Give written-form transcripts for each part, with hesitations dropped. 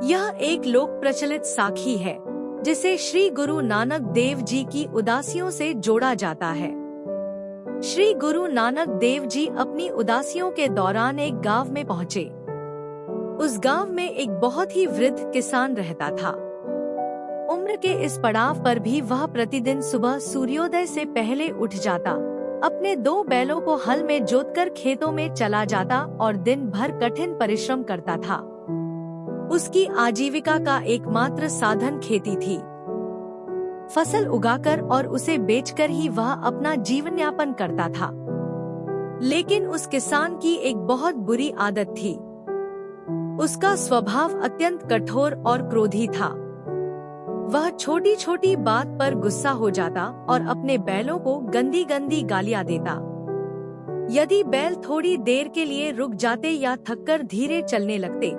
यह एक लोक प्रचलित साखी है जिसे श्री गुरु नानक देव जी की उदासियों से जोड़ा जाता है। श्री गुरु नानक देव जी अपनी उदासियों के दौरान एक गांव में पहुँचे। उस गांव में एक बहुत ही वृद्ध किसान रहता था। उम्र के इस पड़ाव पर भी वह प्रतिदिन सुबह सूर्योदय से पहले उठ जाता, अपने 2 बैलों को हल में जोतकर खेतों में चला जाता और दिन भर कठिन परिश्रम करता था। उसकी आजीविका का एकमात्र साधन खेती थी। फसल उगाकर और उसे बेचकर ही वह अपना जीवन यापन करता था। लेकिन उस किसान की एक बहुत बुरी आदत थी। उसका स्वभाव अत्यंत कठोर और क्रोधी था। वह छोटी छोटी बात पर गुस्सा हो जाता और अपने बैलों को गंदी गंदी गालियां देता। यदि बैल थोड़ी देर के लिए रुक जाते या थककर धीरे चलने लगते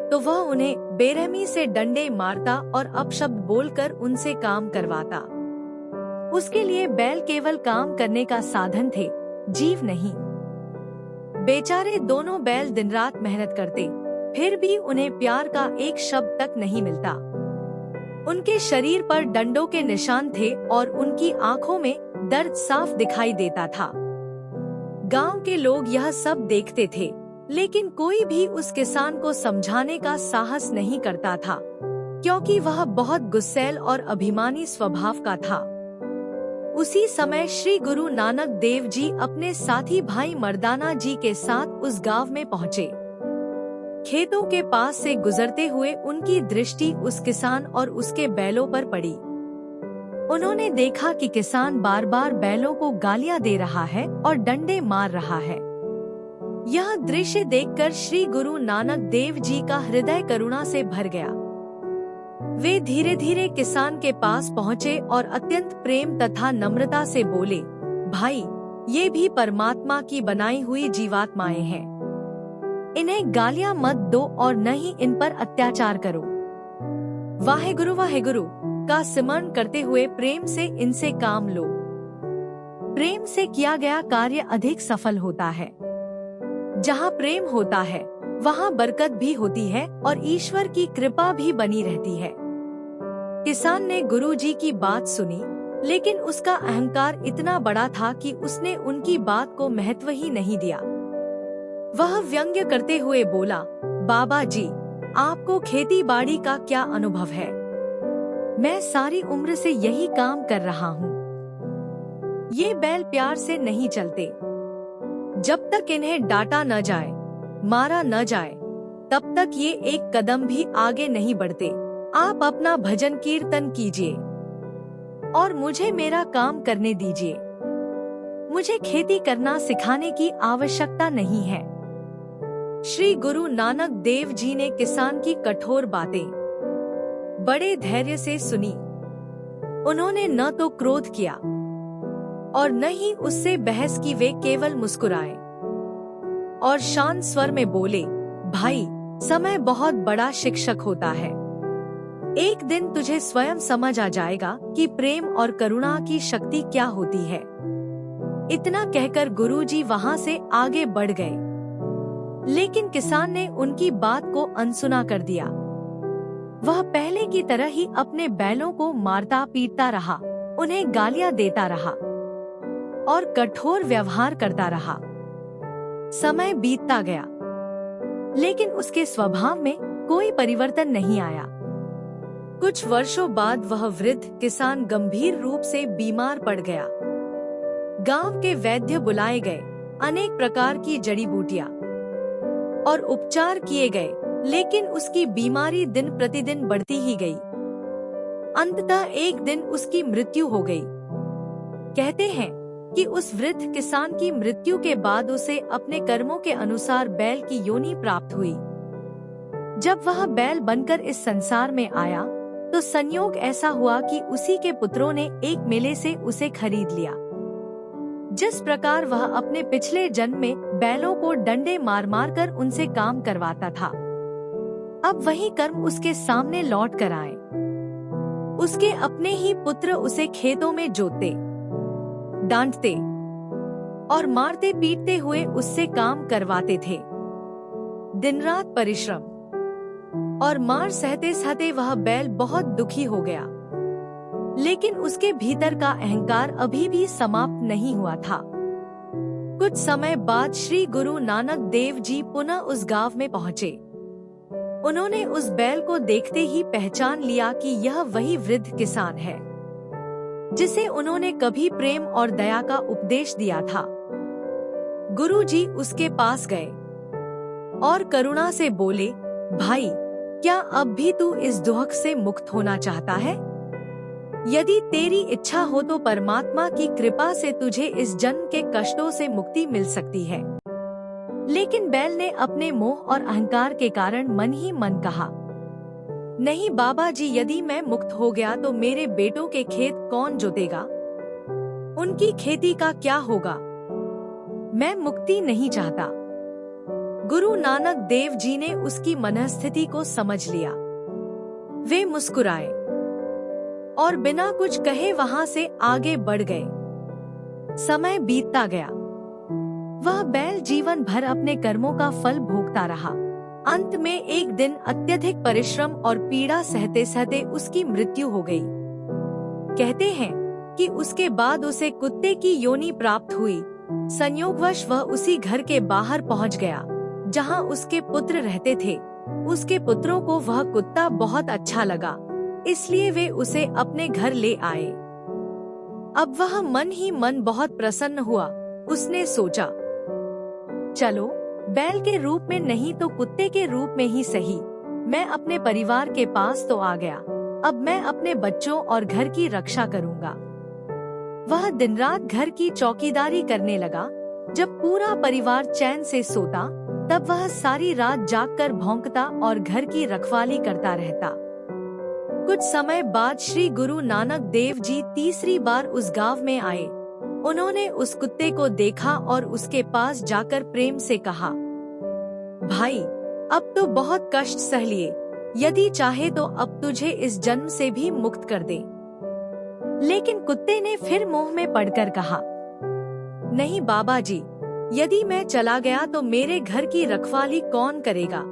तो वह उन्हें बेरहमी से डंडे मारता और अपशब्द बोलकर उनसे काम करवाता। उसके लिए बैल केवल काम करने का साधन थे, जीव नहीं। बेचारे दोनों बैल दिन रात मेहनत करते, फिर भी उन्हें प्यार का एक शब्द तक नहीं मिलता। उनके शरीर पर डंडों के निशान थे और उनकी आंखों में दर्द साफ दिखाई देता था। गांव के लोग यह सब देखते थे, लेकिन कोई भी उस किसान को समझाने का साहस नहीं करता था, क्योंकि वह बहुत गुस्सैल और अभिमानी स्वभाव का था। उसी समय श्री गुरु नानक देव जी अपने साथी भाई मर्दाना जी के साथ उस गांव में पहुँचे। खेतों के पास से गुजरते हुए उनकी दृष्टि उस किसान और उसके बैलों पर पड़ी। उन्होंने देखा कि किसान बार बार बैलों को गालियां दे रहा है और डंडे मार रहा है। यह दृश्य देखकर श्री गुरु नानक देव जी का हृदय करुणा से भर गया। वे धीरे धीरे किसान के पास पहुँचे और अत्यंत प्रेम तथा नम्रता से बोले, भाई, ये भी परमात्मा की बनाई हुई जीवात्माएं हैं। इन्हें गालियां मत दो और न ही इन पर अत्याचार करो। वाहेगुरु वाहेगुरु का सिमरन करते हुए प्रेम से इनसे काम लो। प्रेम से किया गया कार्य अधिक सफल होता है। जहाँ प्रेम होता है वहाँ बरकत भी होती है और ईश्वर की कृपा भी बनी रहती है। किसान ने गुरुजी की बात सुनी, लेकिन उसका अहंकार इतना बड़ा था कि उसने उनकी बात को महत्व ही नहीं दिया। वह व्यंग्य करते हुए बोला, बाबा जी, आपको खेती बाड़ी का क्या अनुभव है? मैं सारी उम्र से यही काम कर रहा हूँ। ये बैल प्यार से नहीं चलते। जब तक इन्हें डांटा न जाए, मारा न जाए, तब तक ये एक कदम भी आगे नहीं बढ़ते। आप अपना भजन कीर्तन कीजिए और मुझे मेरा काम करने दीजिए। मुझे खेती करना सिखाने की आवश्यकता नहीं है। श्री गुरु नानक देव जी ने किसान की कठोर बातें बड़े धैर्य से सुनी। उन्होंने न तो क्रोध किया और न ही उससे बहस की। वे केवल मुस्कुराए और शांत स्वर में बोले, भाई, समय बहुत बड़ा शिक्षक होता है। एक दिन तुझे स्वयं समझ आ जाएगा कि प्रेम और करुणा की शक्ति क्या होती है। इतना कहकर गुरुजी वहां से आगे बढ़ गए, लेकिन किसान ने उनकी बात को अनसुना कर दिया। वह पहले की तरह ही अपने बैलों को मारता पीटता रहा, उन्हें गालियां देता रहा और कठोर व्यवहार करता रहा। समय बीतता गया, लेकिन उसके स्वभाव में कोई परिवर्तन नहीं आया। कुछ वर्षों बाद वह वृद्ध किसान गंभीर रूप से बीमार पड़ गया। गांव के वैद्य बुलाए गए, अनेक प्रकार की जड़ी बूटियां और उपचार किए गए, लेकिन उसकी बीमारी दिन प्रतिदिन बढ़ती ही गई। अंततः एक दिन उसकी मृत्यु हो गई। कहते हैं कि उस वृद्ध किसान की मृत्यु के बाद उसे अपने कर्मों के अनुसार बैल की योनि प्राप्त हुई। जब वह बैल बनकर इस संसार में आया तो संयोग ऐसा हुआ कि उसी के पुत्रों ने एक मेले से उसे खरीद लिया। जिस प्रकार वह अपने पिछले जन्म में बैलों को डंडे मार मार कर उनसे काम करवाता था, अब वही कर्म उसके सामने लौट कर आए। उसके अपने ही पुत्र उसे खेतों में जोतते, डांटते और मारते पीटते हुए उससे काम करवाते थे। दिन रात परिश्रम, और मार सहते सहते वह बैल बहुत दुखी हो गया। लेकिन उसके भीतर का अहंकार अभी भी समाप्त नहीं हुआ था। कुछ समय बाद श्री गुरु नानक देव जी पुनः उस गांव में पहुँचे। उन्होंने उस बैल को देखते ही पहचान लिया कि यह वही वृद्ध किसान है जिसे उन्होंने कभी प्रेम और दया का उपदेश दिया था। गुरुजी उसके पास गए और करुणा से बोले, भाई, क्या अब भी तू इस दुख से मुक्त होना चाहता है? यदि तेरी इच्छा हो तो परमात्मा की कृपा से तुझे इस जन्म के कष्टों से मुक्ति मिल सकती है। लेकिन बैल ने अपने मोह और अहंकार के कारण मन ही मन कहा, नहीं बाबा जी, यदि मैं मुक्त हो गया तो मेरे बेटों के खेत कौन जोतेगा? उनकी खेती का क्या होगा? मैं मुक्ति नहीं चाहता। गुरु नानक देव जी ने उसकी मनस्थिति को समझ लिया। वे मुस्कुराए और बिना कुछ कहे वहां से आगे बढ़ गए। समय बीतता गया। वह बैल जीवन भर अपने कर्मों का फल भोगता रहा। अंत में एक दिन अत्यधिक परिश्रम और पीड़ा सहते सहते उसकी मृत्यु हो गई। कहते हैं कि उसके बाद उसे कुत्ते की योनि प्राप्त हुई। संयोगवश वह उसी घर के बाहर पहुंच गया जहां उसके पुत्र रहते थे। उसके पुत्रों को वह कुत्ता बहुत अच्छा लगा, इसलिए वे उसे अपने घर ले आए। अब वह मन ही मन बहुत प्रसन्न हुआ। उसने सोचा, चलो बैल के रूप में नहीं तो कुत्ते के रूप में ही सही, मैं अपने परिवार के पास तो आ गया। अब मैं अपने बच्चों और घर की रक्षा करूंगा। वह दिन रात घर की चौकीदारी करने लगा। जब पूरा परिवार चैन से सोता तब वह सारी रात जागकर भौंकता और घर की रखवाली करता रहता। कुछ समय बाद श्री गुरु नानक देव जी तीसरी बार उस गांव में आए। उन्होंने उस कुत्ते को देखा और उसके पास जाकर प्रेम से कहा, भाई, अब तो बहुत कष्ट सह लिए, यदि चाहे तो अब तुझे इस जन्म से भी मुक्त कर दे। लेकिन कुत्ते ने फिर मोह में पड़कर कहा, नहीं बाबा जी, यदि मैं चला गया तो मेरे घर की रखवाली कौन करेगा?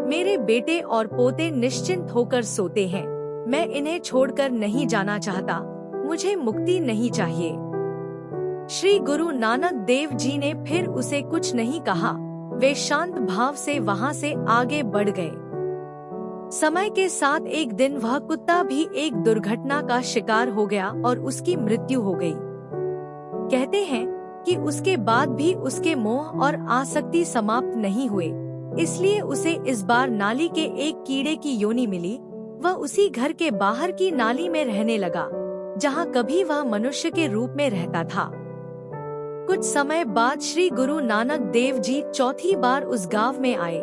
मेरे बेटे और पोते निश्चिंत होकर सोते हैं, मैं इन्हें छोड़कर नहीं जाना चाहता, मुझे मुक्ति नहीं चाहिए। श्री गुरु नानक देव जी ने फिर उसे कुछ नहीं कहा। वे शांत भाव से वहां से आगे बढ़ गए। समय के साथ एक दिन वह कुत्ता भी एक दुर्घटना का शिकार हो गया और उसकी मृत्यु हो गई। कहते हैं कि उसके बाद भी उसके मोह और आसक्ति समाप्त नहीं हुए, इसलिए उसे इस बार नाली के एक कीड़े की योनि मिली। वह उसी घर के बाहर की नाली में रहने लगा जहां कभी वह मनुष्य के रूप में रहता था। कुछ समय बाद श्री गुरु नानक देव जी चौथी बार उस गांव में आए।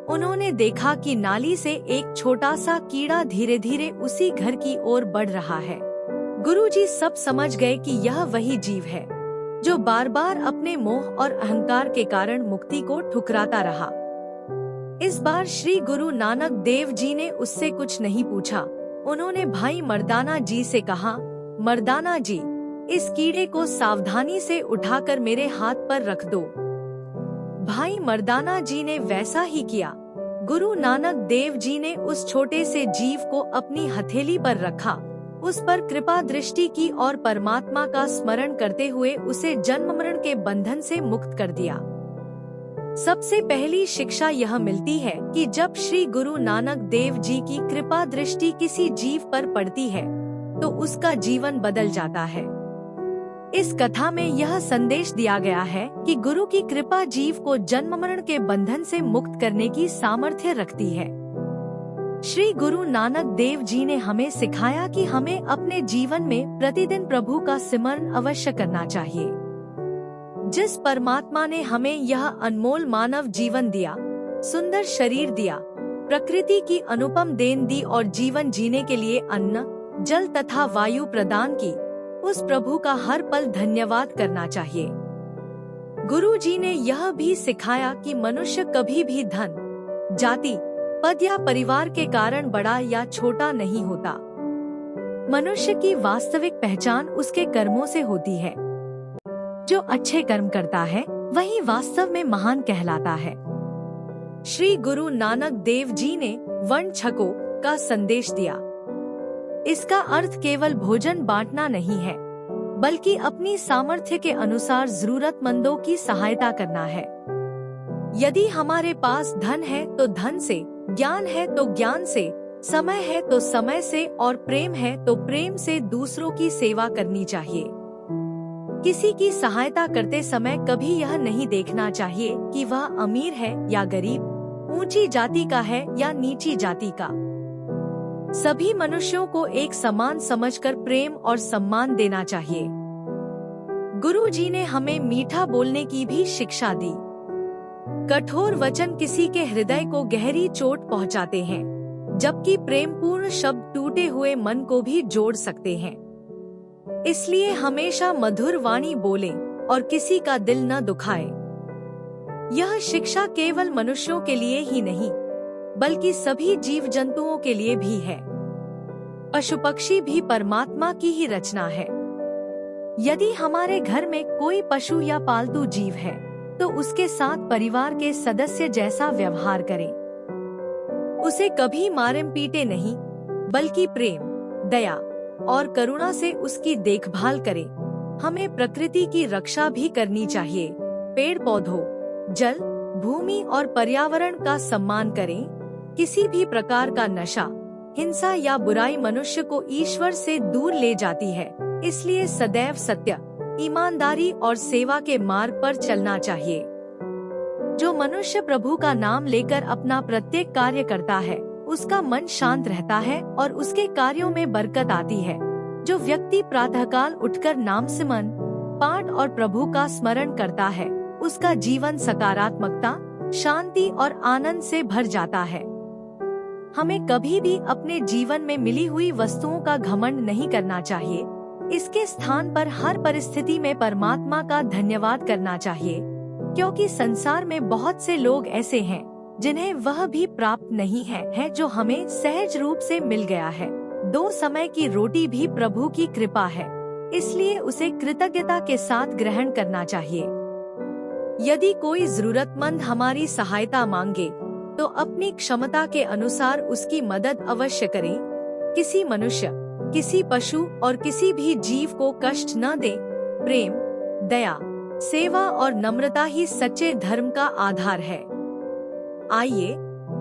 उन्होंने देखा कि नाली से एक छोटा सा कीड़ा धीरे धीरे उसी घर की ओर बढ़ रहा है। गुरुजी सब समझ गए कि यह वही जीव है जो बार बार अपने मोह और अहंकार के कारण मुक्ति को ठुकराता रहा। इस बार श्री गुरु नानक देव जी ने उससे कुछ नहीं पूछा। उन्होंने भाई मर्दाना जी से कहा, मर्दाना जी, इस कीड़े को सावधानी से उठाकर मेरे हाथ पर रख दो। भाई मर्दाना जी ने वैसा ही किया। गुरु नानक देव जी ने उस छोटे से जीव को अपनी हथेली पर रखा, उस पर कृपा दृष्टि की और परमात्मा का स्मरण करते हुए उसे जन्म मरण के बंधन से मुक्त कर दिया। सबसे पहली शिक्षा यह मिलती है कि जब श्री गुरु नानक देव जी की कृपा दृष्टि किसी जीव पर पड़ती है तो उसका जीवन बदल जाता है। इस कथा में यह संदेश दिया गया है कि गुरु की कृपा जीव को जन्म मरण के बंधन से मुक्त करने की सामर्थ्य रखती है। श्री गुरु नानक देव जी ने हमें सिखाया कि हमें अपने जीवन में प्रतिदिन प्रभु का सिमरण अवश्य करना चाहिए। जिस परमात्मा ने हमें यह अनमोल मानव जीवन दिया, सुंदर शरीर दिया, प्रकृति की अनुपम देन दी और जीवन जीने के लिए अन्न, जल तथा वायु प्रदान की, उस प्रभु का हर पल धन्यवाद करना चाहिए। गुरु जी ने यह भी सिखाया कि मनुष्य कभी भी धन, जाति, पद या परिवार के कारण बड़ा या छोटा नहीं होता। मनुष्य की वास्तविक पहचान उसके कर्मों से होती है। जो अच्छे कर्म करता है वही वास्तव में महान कहलाता है। श्री गुरु नानक देव जी ने वर्ण छको का संदेश दिया। इसका अर्थ केवल भोजन बांटना नहीं है, बल्कि अपनी सामर्थ्य के अनुसार जरूरतमंदों की सहायता करना है। यदि हमारे पास धन है तो धन से, ज्ञान है तो ज्ञान से, समय है तो समय से और प्रेम है तो प्रेम से दूसरों की सेवा करनी चाहिए। किसी की सहायता करते समय कभी यह नहीं देखना चाहिए कि वह अमीर है या गरीब, ऊंची जाति का है या नीची जाति का। सभी मनुष्यों को एक समान समझकर प्रेम और सम्मान देना चाहिए। गुरु जी ने हमें मीठा बोलने की भी शिक्षा दी। कठोर वचन किसी के हृदय को गहरी चोट पहुंचाते हैं, जबकि प्रेमपूर्ण शब्द टूटे हुए मन को भी जोड़ सकते हैं। इसलिए हमेशा मधुर वाणी बोलें और किसी का दिल न दुखाएं। यह शिक्षा केवल मनुष्यों के लिए ही नहीं, बल्कि सभी जीव जंतुओं के लिए भी है। पशु पक्षी भी परमात्मा की ही रचना है। यदि हमारे घर में कोई पशु या पालतू जीव है, तो उसके साथ परिवार के सदस्य जैसा व्यवहार करें। उसे कभी मारे पीटे नहीं, बल्कि प्रेम, दया और करुणा से उसकी देखभाल करें। हमें प्रकृति की रक्षा भी करनी चाहिए। पेड़ पौधों, जल, भूमि और पर्यावरण का सम्मान करें। किसी भी प्रकार का नशा, हिंसा या बुराई मनुष्य को ईश्वर से दूर ले जाती है। इसलिए सदैव सत्य, ईमानदारी और सेवा के मार्ग पर चलना चाहिए। जो मनुष्य प्रभु का नाम लेकर अपना प्रत्येक कार्य करता है, उसका मन शांत रहता है और उसके कार्यों में बरकत आती है। जो व्यक्ति प्रातःकाल उठकर नाम सिमरन, पाठ और प्रभु का स्मरण करता है, उसका जीवन सकारात्मकता, शांति और आनंद से भर जाता है। हमें कभी भी अपने जीवन में मिली हुई वस्तुओं का घमंड नहीं करना चाहिए। इसके स्थान पर हर परिस्थिति में परमात्मा का धन्यवाद करना चाहिए, क्योंकि संसार में बहुत से लोग ऐसे हैं जिन्हें वह भी प्राप्त नहीं है जो हमें सहज रूप से मिल गया है। 2 समय की रोटी भी प्रभु की कृपा है, इसलिए उसे कृतज्ञता के साथ ग्रहण करना चाहिए। यदि कोई जरूरतमंद हमारी सहायता मांगे, तो अपनी क्षमता के अनुसार उसकी मदद अवश्य करें। किसी मनुष्य, किसी पशु और किसी भी जीव को कष्ट न दें। प्रेम, दया, सेवा और नम्रता ही सच्चे धर्म का आधार है। आइए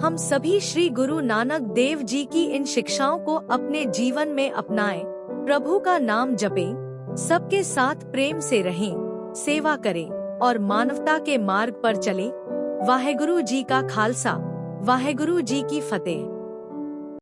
हम सभी श्री गुरु नानक देव जी की इन शिक्षाओं को अपने जीवन में अपनाएं। प्रभु का नाम जपें, सबके साथ प्रेम से रहें, सेवा करें और मानवता के मार्ग पर चलें। वाहेगुरु जी का खालसा, वाहेगुरु जी की फतेह।